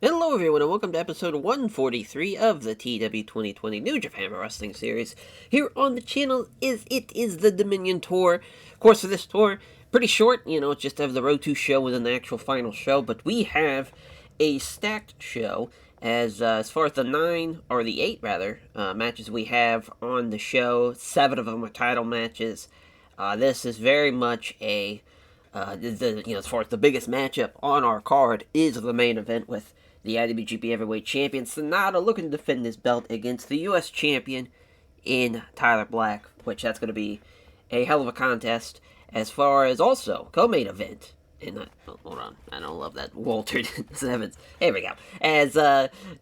Hello everyone and welcome to episode 143 of the TEW 2020 New Japan Wrestling Series. Here on the channel it is the Dominion Tour. Of course, for this tour, pretty short, it's just of the Road to show within the actual final show, but we have a stacked show as far as the 9, or the 8 rather, matches we have on the show. 7 of them are title matches. This is very much as far as the biggest matchup on our card is the main event with the IWGP Heavyweight Champion Sonata looking to defend his belt against the U.S. Champion in Tyler Black, which that's going to be a hell of a contest. As far as also co-main event, hold on, I don't love that Walter Evans. Here we go. As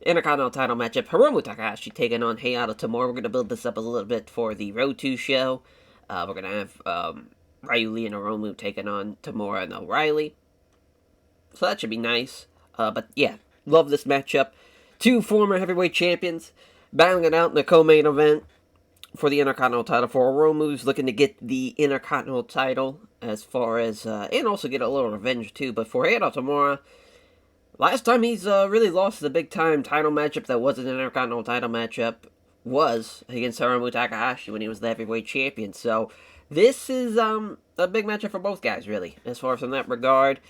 Intercontinental title matchup, Hiromu Takahashi taking on Hayato Tamura. We're going to build this up a little bit for the Road to show. We're going to have Ryu Lee and Hiromu taking on Tamura and O'Reilly. So that should be nice. But yeah, love this matchup. 2 former heavyweight champions battling it out in the co-main event for the Intercontinental title. For Hiromu's looking to get the Intercontinental title as far as, and also get a little revenge too. But for Hayato Tamura, last time he's really lost the big time title matchup that wasn't an Intercontinental title matchup was against Hiromu Takahashi when he was the heavyweight champion. So this is a big matchup for both guys, really, as far as in that regard.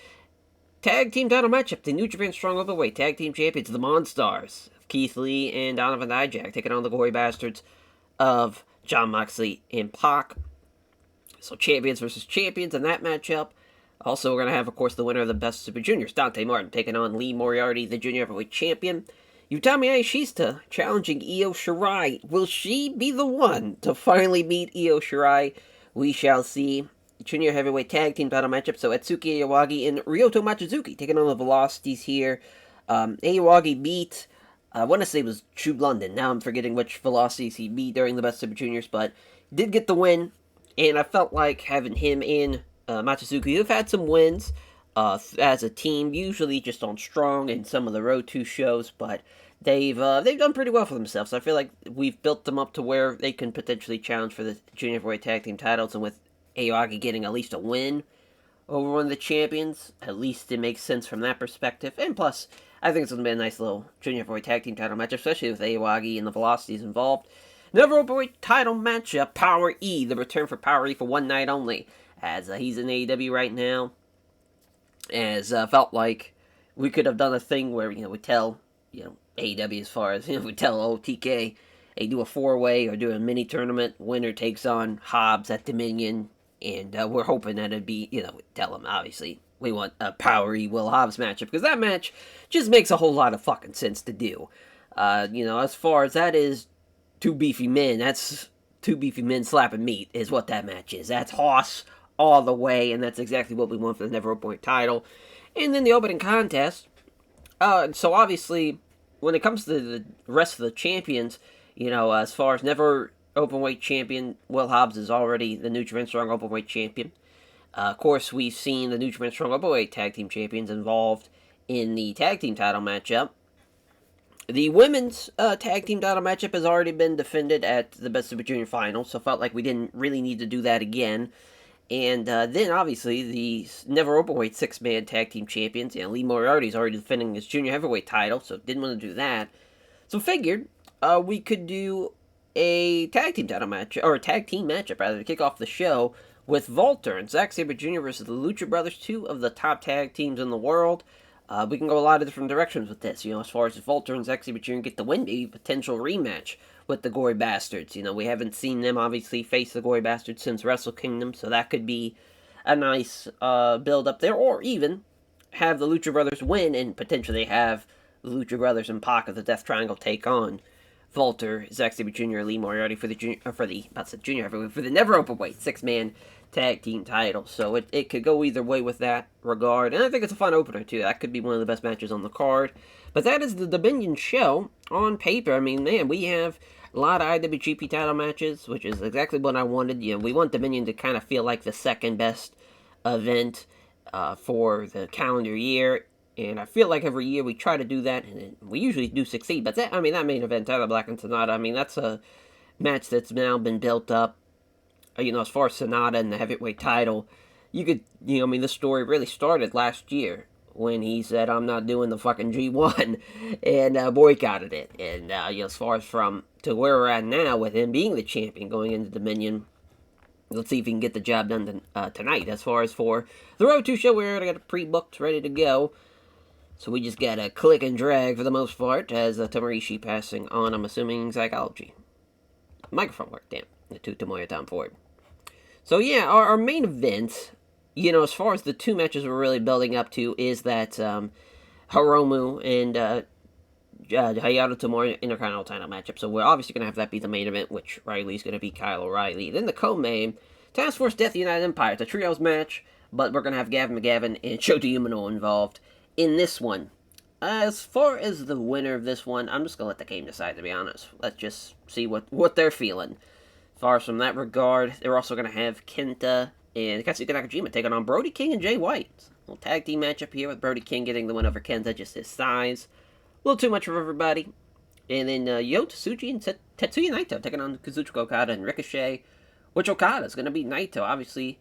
Tag team title matchup, the New Japan Strong Openweight Tag Team Champions, the Monstars, Keith Lee and Donovan Dijak, taking on the Gory Bastards of Jon Moxley and Pac. So champions versus champions in that matchup. Also, we're going to have, of course, the winner of the Best Super Juniors, Dante Martin, taking on Lee Moriarty, the Junior Heavyweight Champion. Utami Hayashishita challenging Io Shirai. Will she be the one to finally beat Io Shirai? We shall see. Junior Heavyweight Tag Team title matchup. So Atsuki Aoyagi and Ryota Machizuki taking on the Velocities here. Aoyagi beat, I want to say it was True London. Now I'm forgetting which Velocities he beat during the Best Super Juniors, but did get the win. And I felt like having him and Machizuki, who've had some wins as a team, usually just on Strong and some of the Road to shows, but they've done pretty well for themselves. So I feel like we've built them up to where they can potentially challenge for the Junior Heavyweight Tag Team titles, and with Aoyagi getting at least a win over one of the champions, at least it makes sense from that perspective. And plus, I think it's going to be a nice little Junior Heavyweight Tag Team title matchup, especially with Aoyagi and the Velocities involved. Another Openweight title matchup, Power E, the return for Power E for one night only, as he's in AEW right now. As felt like we could have done a thing where, we tell, AEW as far as, we tell OTK, they do a 4-way or do a mini tournament, winner takes on Hobbs at Dominion, and we're hoping that it'd be, tell them, obviously, we want a Power E Will Hobbs matchup, because that match just makes a whole lot of fucking sense to do. As far as that is, 2 beefy men, that's 2 beefy men slapping meat, is what that match is. That's Hoss all the way, and that's exactly what we want for the Never Openweight title. And then the opening contest, so obviously, when it comes to the rest of the champions, as far as Never Openweight Champion, Will Hobbs is already the New Japan Strong Openweight Champion. Of course, we've seen the New Japan Strong Openweight Tag Team Champions involved in the Tag Team title matchup. The Women's Tag Team title matchup has already been defended at the Best Super Junior Finals, so felt like we didn't really need to do that again. And then, obviously, the Never Openweight 6-man Tag Team Champions, Lee Moriarty's already defending his Junior Heavyweight title, so didn't want to do that. So figured we could do a tag team title match, or a tag team matchup, rather, to kick off the show with Walter and Zack Sabre Jr. versus the Lucha Brothers, 2 of the top tag teams in the world. We can go a lot of different directions with this, as far as if Walter and Zack Sabre Jr. get the win, maybe potential rematch with the Gory Bastards. We haven't seen them, obviously, face the Gory Bastards since Wrestle Kingdom, so that could be a nice build up there, or even have the Lucha Brothers win and potentially have the Lucha Brothers and Pac of the Death Triangle take on Walter, Zack Sabre Jr., Lee Moriarty for the Junior Heavyweight, for the Never Openweight 6-man tag team title. So it could go either way with that regard, and I think it's a fun opener too. That could be one of the best matches on the card. But that is the Dominion show on paper. I mean, man, we have a lot of IWGP title matches, which is exactly what I wanted. We want Dominion to kind of feel like the second best event for the calendar year. And I feel like every year we try to do that, and we usually do succeed. But that main event, Tyler Black and Sonata, that's a match that's now been built up. As far as Sonata and the heavyweight title, you could, this story really started last year when he said, I'm not doing the fucking G1, and boycotted it. And, as far as from to where we're at now with him being the champion going into Dominion, let's see if he can get the job done tonight. As far as for the Road 2 show, we already got it pre-booked, ready to go. So we just gotta click and drag for the most part, as Tamarishi passing on, I'm assuming, psychology. Microphone work, damn. The two Tomoya Tom Ford. So yeah, our main event, as far as the two matches we're really building up to, is that Hiromu and Hayato Tamura Intercontinental title matchup. So we're obviously going to have that be the main event, which Riley's going to be Kyle O'Reilly. Then the co-main, Task Force Death United Empire. It's a trios match, but we're going to have Gavin McGavin and Shota Umino involved in this one. As far as the winner of this one, I'm just going to let the game decide, to be honest. Let's just see what they're feeling. As far as from that regard, they're also going to have Kenta and Katsuhiko Nakajima taking on Brody King and Jay White. A little tag team matchup here with Brody King getting the win over Kenta, just his size. A little too much for everybody. And then Yota Tsuji and Tetsuya Naito taking on Kazuchika Okada and Ricochet. Which Okada's going to beat Naito, obviously.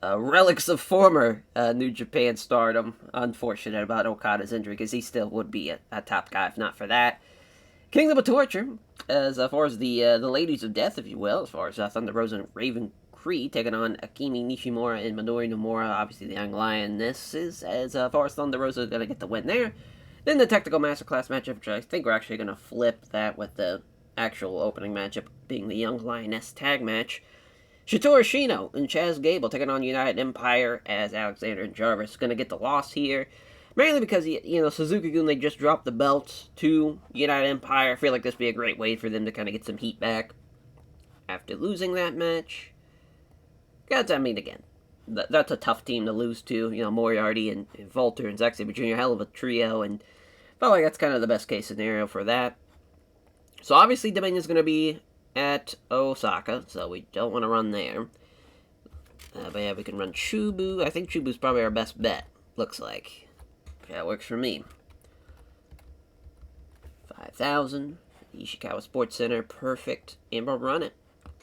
Relics of former New Japan stardom. Unfortunate about Okada's injury, because he still would be a top guy if not for that. Kingdom of Torture, as far as the Ladies of Death, if you will, as far as Thunder Rosa and Raven Creed taking on Akemi Nishimura and Midori Nomura, obviously the Young Lionesses, as far as Thunder Rosa is going to get the win there. Then the Technical Masterclass matchup, which I think we're actually going to flip that with the actual opening matchup being the Young Lioness tag match. Shotaro Ashino and Chaz Gable taking on United Empire, as Alexander and Jarvis going to get the loss here. Mainly because, Suzuki-gun, they just dropped the belts to United Empire. I feel like this would be a great way for them to kind of get some heat back after losing that match. I mean, again, that's a tough team to lose to. Moriarty and Volter and Zack Sabre Jr., hell of a trio, and felt like that's kind of the best case scenario for that. So obviously Dominion's going to be at Osaka, so we don't want to run there. But yeah, we can run Chubu. I think Chubu's probably our best bet, looks like. That works for me. 5,000. Ishikawa Sports Center, perfect. And we'll run it.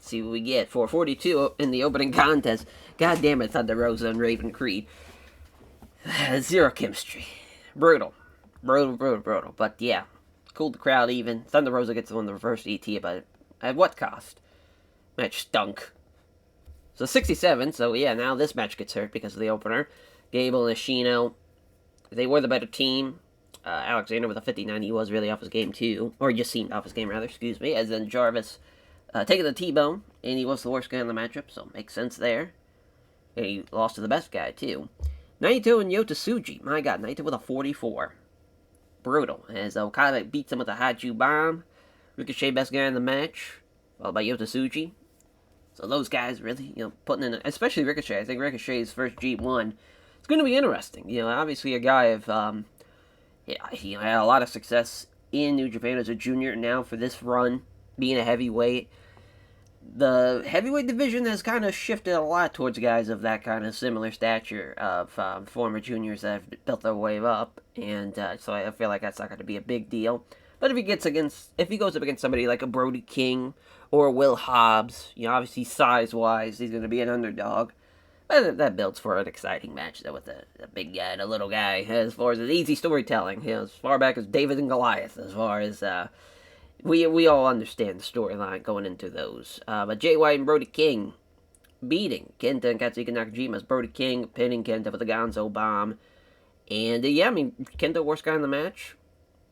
See what we get. 442 in the opening contest. God damn it, Thunder Rosa and Raven Creed. Zero chemistry. Brutal. Brutal. But yeah, cooled the crowd even. Thunder Rosa gets on the reverse ET, but at what cost? Match stunk. So 67, so yeah, now this match gets hurt because of the opener. Gable and Ashino, they were the better team. Alexander with a 59, he was really off his game too. Or just seemed off his game, rather, excuse me. As then Jarvis taking the T-bone, and he was the worst guy in the matchup, so makes sense there. And he lost to the best guy, too. Naito and Yota Tsuji. My god, Naito with a 44. Brutal. As Okada beats him with a Haju Bomb. Ricochet, best guy in the match, followed by Yota Tsuji. So those guys really, putting in, especially Ricochet. I think Ricochet's first G1. It's going to be interesting. Obviously a guy of, he had a lot of success in New Japan as a junior. Now for this run, being a heavyweight, the heavyweight division has kind of shifted a lot towards guys of that kind of similar stature of former juniors that have built their way up, and so I feel like that's not going to be a big deal. But if he goes up against somebody like a Brody King or a Will Hobbs, obviously size-wise, he's going to be an underdog. But that builds for an exciting match, though, with the big guy and a little guy, as far as the easy storytelling, as far back as David and Goliath, as far as, we all understand the storyline going into those. But Jay White and Brody King beating Kenta and Katsuhiko Nakajima as Brody King pinning Kenta with a Gonzo bomb. And, Kenta, worst guy in the match.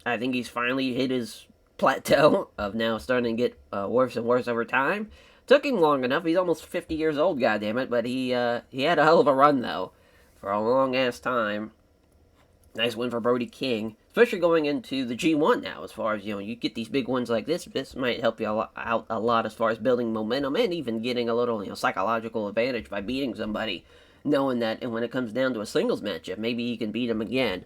I think he's finally hit his plateau of now starting to get worse and worse over time. Took him long enough. He's almost 50 years old, goddammit, but he had a hell of a run, though, for a long-ass time. Nice win for Brody King, especially going into the G1 now, as far as, you get these big ones like this. This might help you out a lot as far as building momentum and even getting a little, psychological advantage by beating somebody, knowing that and when it comes down to a singles matchup, maybe you can beat him again.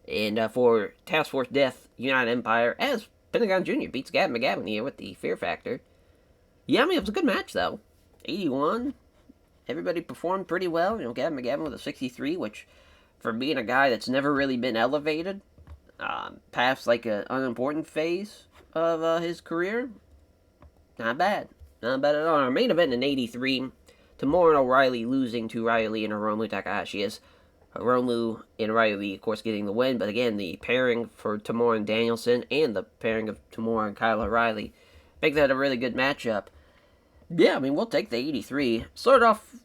And for Task Force Death United Empire, as Pentagon Jr. beats Gavin McGavin here with the Fear Factor. Yeah, it was a good match, though. 81. Everybody performed pretty well. Gavin McGavin with a 63, which, for being a guy that's never really been elevated, past, like, an unimportant phase of his career, not bad. Not bad at all. Our main event in 83, Tamura and O'Reilly losing to Riley and Hiromu Takahashi, is Hiromu and Riley, of course, getting the win. But again, the pairing for Tamura and Danielson and the pairing of Tamura and Kyle O'Reilly make that a really good matchup. Yeah, I mean, we'll take the 83. Sort off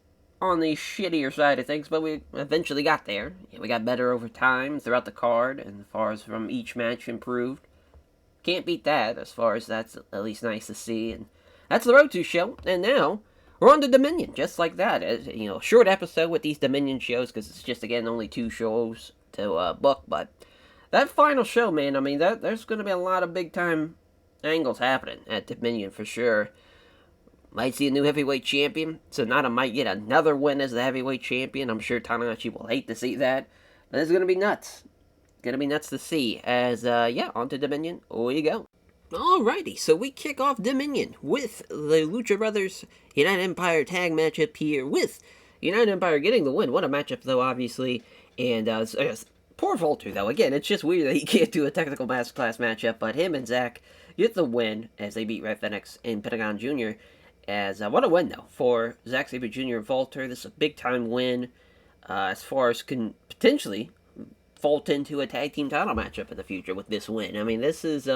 on the shittier side of things, but we eventually got there. Yeah, we got better over time throughout the card, and as far as from each match improved. Can't beat that, as far as that's at least nice to see. And that's the Road to show. And now, we're on to Dominion, just like that. As, short episode with these Dominion shows, because it's just, again, only 2 shows to book. But that final show, man, I mean, there's going to be a lot of big-time angles happening at Dominion for sure. Might see a new heavyweight champion. Sonata might get another win as the heavyweight champion. I'm sure Tanahashi will hate to see that. But it's going to be nuts. Going to be nuts to see. As, on to Dominion. We go. Alrighty, so we kick off Dominion with the Lucha Brothers United Empire tag matchup here with United Empire getting the win. What a matchup, though, obviously. And, poor Volter, though. Again, it's just weird that he can't do a technical masterclass matchup. But him and Zach get the win as they beat Red Phoenix and Pentagon Jr. As what a win, though, for Zack Sabre Jr. and Volter. This is a big-time win as far as can potentially vault into a tag team title matchup in the future with this win. I mean, this is,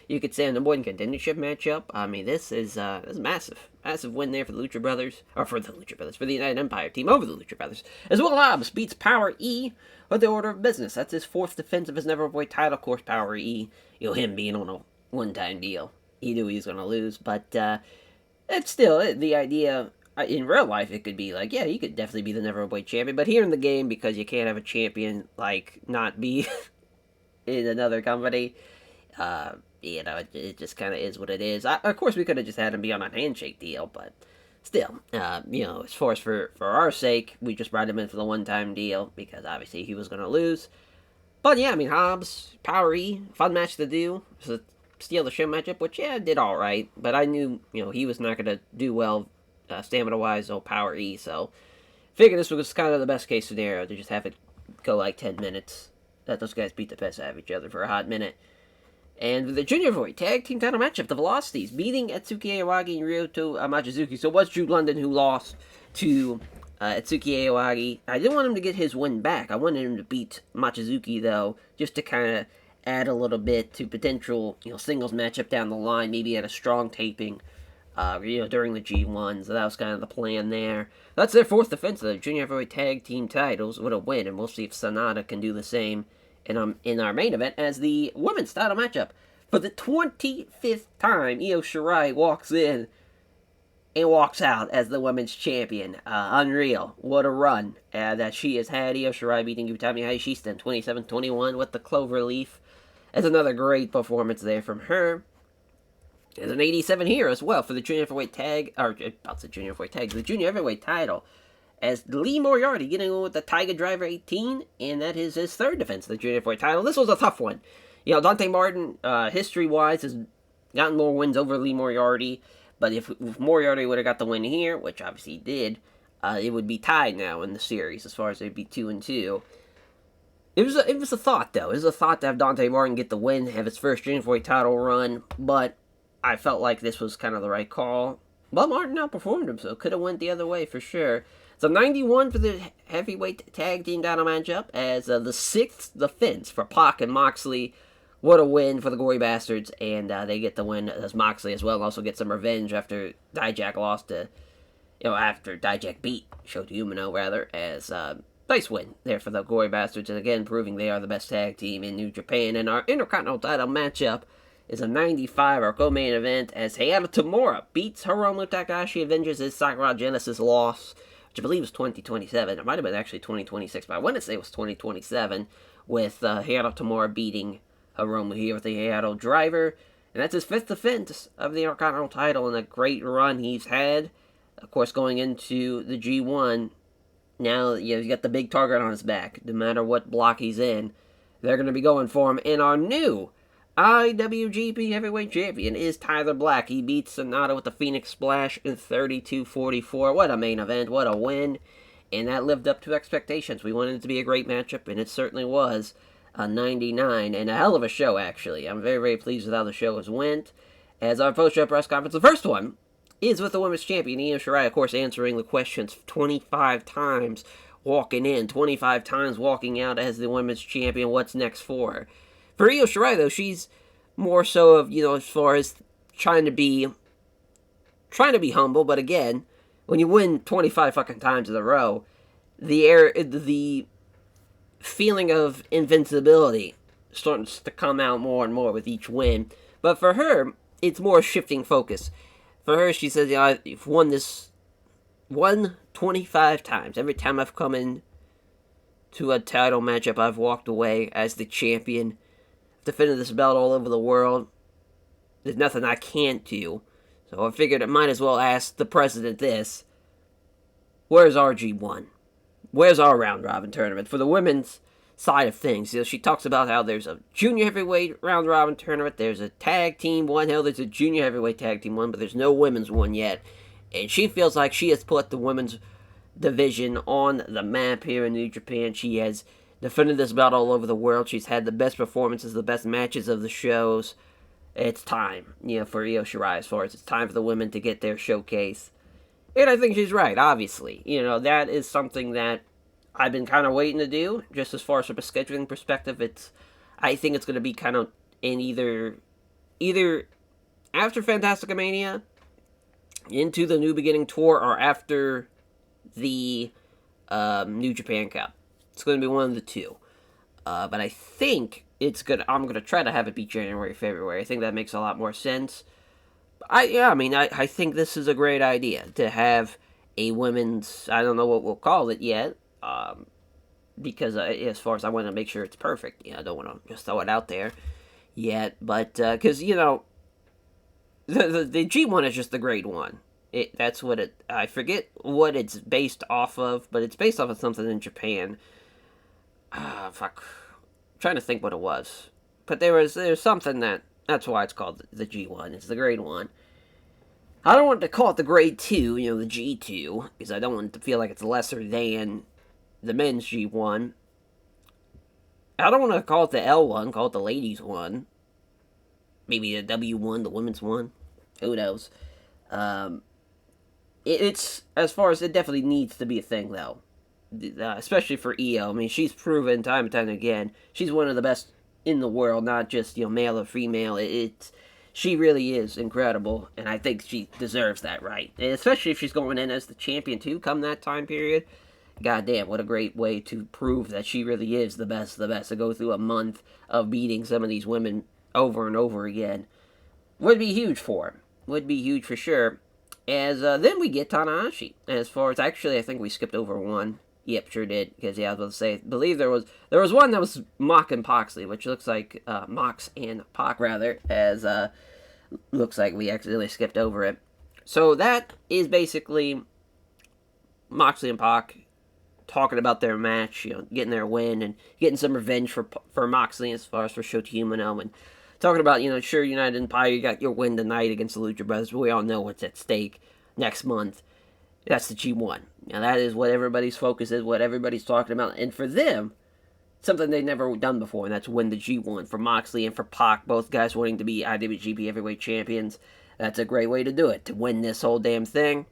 you could say, a number one contendership matchup. I mean, this is massive. Massive win there for the Lucha Brothers, or for the Lucha Brothers, for the United Empire team over the Lucha Brothers. As Will Hobbs beats Power E with the Order of Business. That's his 4th defense of his Never Avoid title. Of course, Power E, him being on a one-time deal. He knew he was going to lose, but, it's still the idea. In real life, it could be like, yeah, you could definitely be the Never Avoid champion. But here in the game, because you can't have a champion, like, not be in another company, it just kind of is what it is. Of course, we could have just had him be on a handshake deal, but still, as far as for our sake, we just brought him in for the one-time deal, because obviously he was going to lose. But yeah, I mean, Hobbs, Power E, fun match to do. So steal the show matchup, which, yeah, did alright, but I knew, he was not going to do well stamina-wise or Power E, so figured this was kind of the best case scenario, to just have it go like 10 minutes, let those guys beat the piss out of each other for a hot minute. And the Junior Heavyweight Tag Team title matchup, the Velocities, beating Atsuki Aoyagi and Ryoto Machizuki. So it was Drew London who lost to Atsuki Aoyagi. I didn't want him to get his win back. I wanted him to beat Machizuki, though, just to kind of add a little bit to potential, singles matchup down the line, maybe at a strong taping, during the G1. So that was kind of the plan there. That's their 4th defense of the Junior Heavyweight Tag Team titles with a win, and we'll see if Sonata can do the same in our main event as the women's title matchup. For the 25th time, Io Shirai walks in and walks out as the women's champion. Unreal. What a run that she has had. Io Shirai beating Utami Hayashishita in 27-21 with the clover leaf. That's another great performance there from her. There's an 87 here as well for the Junior Heavyweight Tag, or about the Junior Heavyweight Tag, the Junior Heavyweight title, as Lee Moriarty getting on with the Tiger Driver 18, and that is his 3rd defense of the Junior Heavyweight title. This was a tough one. Dante Martin, history-wise, has gotten more wins over Lee Moriarty, but if Moriarty would have got the win here, which obviously he did, it would be tied now in the series, as far as they'd be 2-2. It was a thought, though. It was a thought to have Dante Martin get the win, have his first Junior Heavyweight title run, but I felt like this was kind of the right call. But Martin outperformed him, so could have went the other way for sure. So 91 for the heavyweight tag team title matchup as the 6th defense for Pac and Moxley. What a win for the Gory Bastards, and they get the win as Moxley as well, and also get some revenge after Dijak lost to, after Dijak beat Shota Umino, rather, as nice win there for the Gory Bastards, and again, proving they are the best tag team in New Japan. And our Intercontinental title matchup is a 95, our co-main event, as Hayato Tamura beats Hiromu Takahashi, avenges his Sakura Genesis loss, which I believe was 2027. It might have been actually 2026, but I want to say it was 2027, with Hayato Tamura beating Hiromu here with the Hayato Driver. And that's his 5th defense of the Intercontinental title, and a great run he's had. Of course, going into the G1, now he's got the big target on his back. No matter what block he's in, they're going to be going for him. And our new IWGP Heavyweight Champion is Tyler Black. He beats Sonata with the Phoenix Splash in 32-44. What a main event. What a win. And that lived up to expectations. We wanted it to be a great matchup, and it certainly was. 99, and a hell of a show, actually. I'm very, very pleased with how the show has went. As our post-show press conference, the first one is with the women's champion, Io Shirai, of course, answering the questions 25 times. walking in, 25 times walking out as the women's champion. What's next for her? For Io Shirai, though, she's more so of, as far as trying to be humble, but again, when you win 25 fucking times in a row, the feeling of invincibility starts to come out more and more with each win. But for her, it's more shifting focus. For her, she says, I've won 25 times. Every time I've come in to a title matchup, I've walked away as the champion, defended this belt all over the world. There's nothing I can't do. So I figured I might as well ask the president this. Where's RG1? Where's our round robin tournament? For the women's side of things, she talks about how there's a junior heavyweight round robin tournament, there's a tag team one, hell, there's a junior heavyweight tag team one, but there's no women's one yet. And she feels like she has put the women's division on the map here in New Japan. She has defended this belt all over the world. She's had the best performances, the best matches of the shows. It's time, for Io Shirai, as far as it's time for the women to get their showcase. And I think she's right, obviously. That is something that I've been kind of waiting to do, just as far as from a scheduling perspective. I think it's going to be kind of in either after Fantastica Mania, into the New Beginning Tour, or after the New Japan Cup. It's going to be one of the two. But I think I'm going to try to have it be January, February. I think that makes a lot more sense. I think this is a great idea to have a women's, I don't know what we'll call it yet, because as far as I want to make sure it's perfect, I don't want to just throw it out there yet, but, because, the G1 is just the grade one. I forget what it's based off of, but it's based off of something in Japan. Fuck. I'm trying to think what it was. But there's something that's why it's called the G1. It's the grade 1. I don't want to call it the grade 2, the G2, because I don't want it to feel like it's lesser than the men's G1. I don't want to call it the L1, call it the ladies' 1. Maybe the W1, the women's 1. Who knows? It's, as far as it definitely needs to be a thing, though. Especially for Io. I mean, she's proven time and time again, she's one of the best in the world, not just, male or female. She really is incredible, and I think she deserves that right. And especially if she's going in as the champion, too, come that time period. Goddamn, what a great way to prove that she really is the best of the best, to go through a month of beating some of these women over and over again. Would be huge for her. Would be huge for sure. As then we get Tanahashi. As far as, actually, I think we skipped over one. Yep, sure did. Because, I was about to say, I believe there was one that was Mox and Poxley, which looks like, Mox and Pac, rather, as, looks like we accidentally skipped over it. So that is basically Moxley and Pac talking about their match, getting their win, and getting some revenge for Moxley as far as for Shota Umino, and talking about, sure, United Empire, you got your win tonight against the Lucha Brothers, but we all know what's at stake next month. That's the G1. Now, that is what everybody's focus is, what everybody's talking about. And for them, something they've never done before, and that's win the G1. For Moxley and for Pac, both guys wanting to be IWGP Heavyweight Champions, that's a great way to do it, to win this whole damn thing.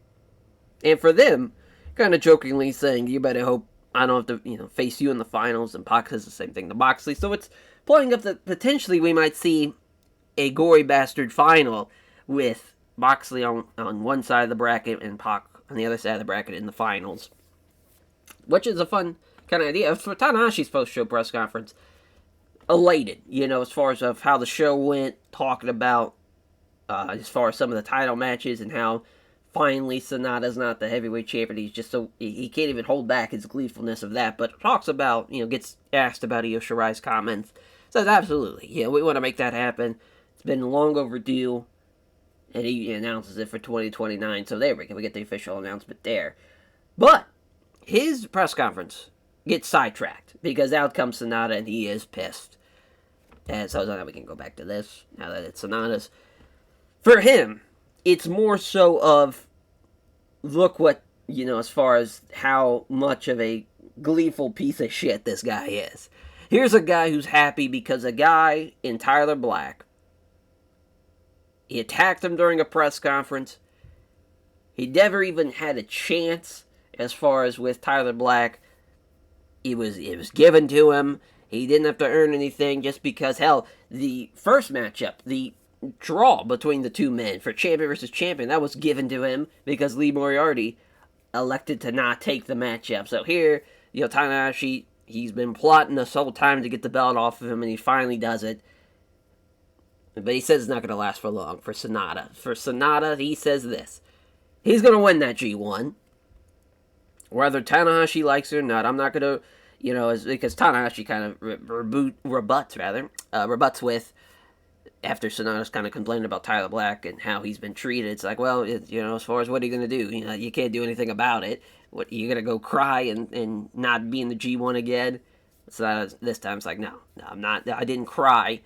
And for them, kind of jokingly saying, you better hope I don't have to, face you in the finals, and Pac says the same thing to Moxley. So it's playing up that potentially we might see a gory bastard final with Moxley on one side of the bracket and Pac on the other side of the bracket in the finals, which is a fun kind of idea. For Tanahashi's post-show press conference, elated, as far as of how the show went, talking about as far as some of the title matches and how finally Sonata's not the heavyweight champion. He's just he can't even hold back his gleefulness of that, but talks about, gets asked about Io Shirai's comments, says absolutely, we want to make that happen. It's been long overdue. And he announces it for 2029, so there we go. We get the official announcement there. But his press conference gets sidetracked because out comes Sonata, and he is pissed. And so now we can go back to this, now that it's Sonata's. For him, it's more so of, look what, as far as how much of a gleeful piece of shit this guy is. Here's a guy who's happy because a guy in Tyler Black, he attacked him during a press conference. He never even had a chance, as far as with Tyler Black, it was given to him. He didn't have to earn anything just because, hell, the first matchup, the draw between the two men for champion versus champion, that was given to him because Lee Moriarty elected to not take the matchup. So here, Tanahashi, he's been plotting this whole time to get the belt off of him, and he finally does it. But he says it's not going to last for long for Sonata. For Sonata, he says this. He's going to win that G1. Whether Tanahashi likes it or not, I'm not going to, because Tanahashi kind of rebuts with, after Sonata's kind of complaining about Tyler Black and how he's been treated. It's like, well, as far as what are you going to do? You can't do anything about it. What, you going to go cry and not be in the G1 again? So this time it's like, no, I'm not. I didn't cry.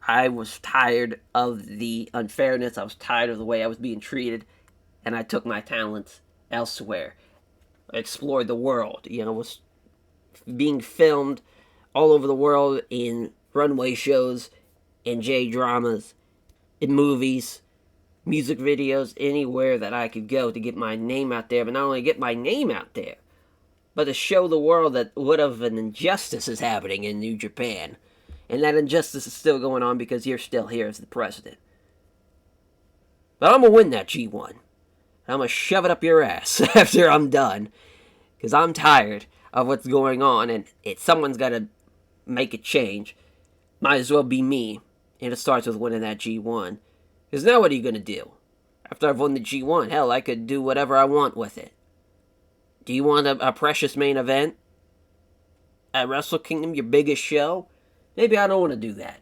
I was tired of the unfairness. I was tired of the way I was being treated, and I took my talents elsewhere. I explored the world. Was being filmed all over the world in runway shows, in J-dramas, in movies, music videos, anywhere that I could go to get my name out there. But not only get my name out there, but to show the world that what of an injustice is happening in New Japan. And that injustice is still going on because you're still here as the president. But I'm going to win that G1. I'm going to shove it up your ass after I'm done. Because I'm tired of what's going on. And someone's got to make a change. Might as well be me. And it starts with winning that G1. Because now what are you going to do? After I've won the G1, hell, I could do whatever I want with it. Do you want a precious main event? At Wrestle Kingdom, your biggest show? Maybe I don't want to do that.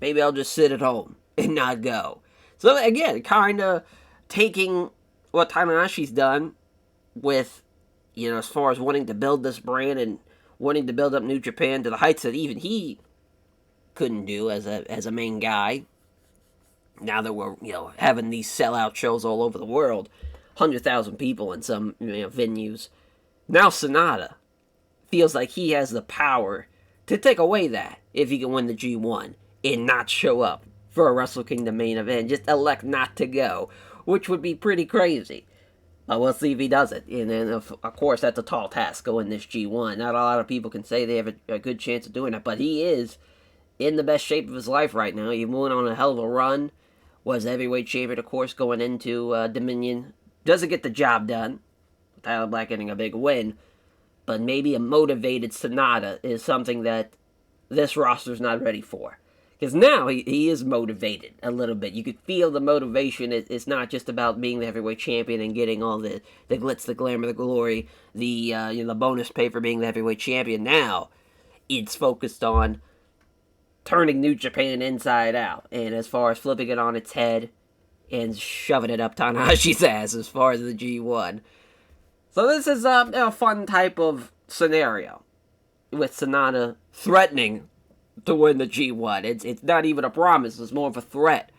Maybe I'll just sit at home and not go. So again, kind of taking what Tanahashi's done with, as far as wanting to build this brand and wanting to build up New Japan to the heights that even he couldn't do as a main guy. Now that we're, having these sellout shows all over the world, 100,000 people in some venues. Now Sonata feels like he has the power to take away that if he can win the G1 and not show up for a Wrestle Kingdom main event. Just elect not to go, which would be pretty crazy. But we'll see if he does it. And then, of course, that's a tall task going this G1. Not a lot of people can say they have a good chance of doing it, but he is in the best shape of his life right now. He went on a hell of a run. Was heavyweight champion, of course, going into Dominion. Doesn't get the job done. Tyler Black getting a big win. But maybe a motivated Sonata is something that this roster's not ready for. Because now he is motivated a little bit. You could feel the motivation. It's not just about being the heavyweight champion and getting all the glitz, the glamour, the glory, the bonus pay for being the heavyweight champion. Now it's focused on turning New Japan inside out. And as far as flipping it on its head and shoving it up Tanahashi's ass as far as the G1. So this is a fun type of scenario with Sonata threatening to win the G1. It's not even a promise. It's more of a threat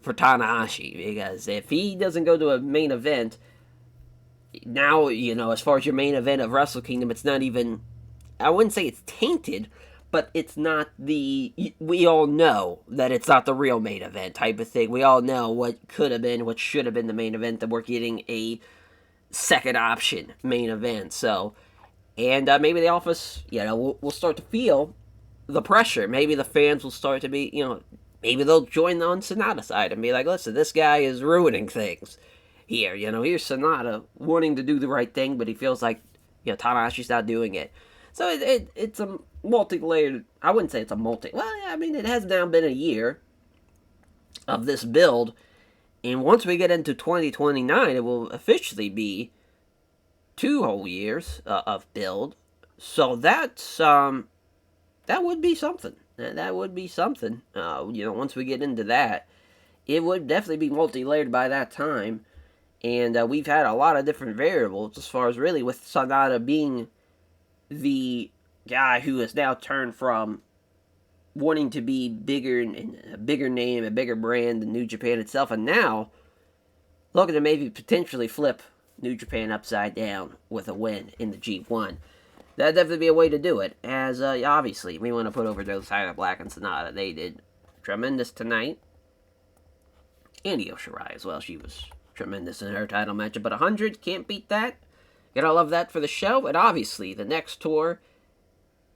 for Tanahashi. Because if he doesn't go to a main event, now, as far as your main event of Wrestle Kingdom, it's not even, I wouldn't say it's tainted, but it's not we all know that it's not the real main event type of thing. We all know what could have been, what should have been the main event, that we're getting a second option main event. So, and maybe the office, will start to feel the pressure. Maybe the fans will start to be, maybe they'll join on Sonata's side and be like, listen, this guy is ruining things here. Here's Sonata wanting to do the right thing, but he feels like, Tanahashi's not doing it. So it's a multi-layered, I wouldn't say it's a it has now been a year of this build. And once we get into 2029, it will officially be 2 whole years of build. So that's that would be something. That would be something. Once we get into that, it would definitely be multi-layered by that time. And we've had a lot of different variables as far as really with Sonata being the guy who has now turned from wanting to be bigger and a bigger name, a bigger brand than New Japan itself, and now looking to maybe potentially flip New Japan upside down with a win in the G1. That'd definitely be a way to do it, as obviously we want to put over those Tyler Black and Sonata. They did tremendous tonight. And Io Shirai as well. She was tremendous in her title matchup, but 100, can't beat that. Gotta love that for the show. And obviously, the next tour,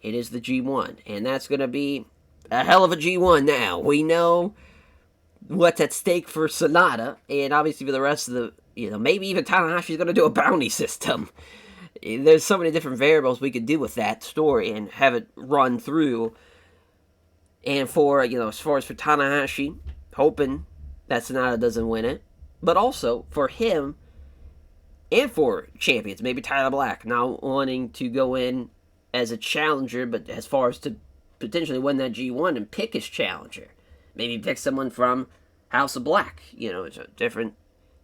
it is the G1. And that's going to be a hell of a G1 now. We know what's at stake for Sonata, and obviously for the rest of the, maybe even Tanahashi's going to do a bounty system. There's so many different variables we could do with that story and have it run through. And for, as far as for Tanahashi, hoping that Sonata doesn't win it, but also for him and for champions, maybe Tyler Black, now wanting to go in as a challenger, but as far as to potentially win that G1 and pick his challenger. Maybe pick someone from House of Black. It's a different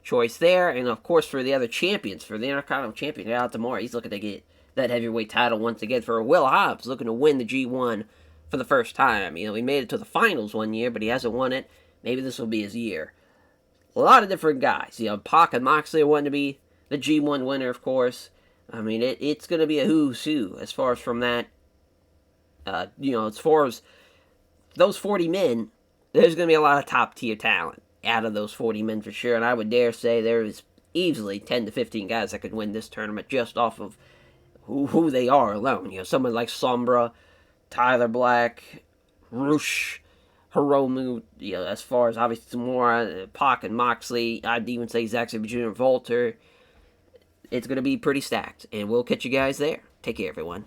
choice there. And, of course, for the other champions, for the Intercontinental Champion, Altamore, he's looking to get that heavyweight title once again. For Will Hobbs, looking to win the G1 for the first time. He made it to the finals one year, but he hasn't won it. Maybe this will be his year. A lot of different guys. Pac and Moxley are wanting to be the G1 winner, of course. It's going to be a who's who as far as from that. As far as those 40 men, there's going to be a lot of top-tier talent out of those 40 men for sure, and I would dare say there is easily 10 to 15 guys that could win this tournament just off of who they are alone. Someone like Sombra, Tyler Black, Rush, Hiromu, as far as obviously Tamura, Pac and Moxley, I'd even say Zack Sabre Jr. Volter. It's going to be pretty stacked, and we'll catch you guys there. Take care, everyone.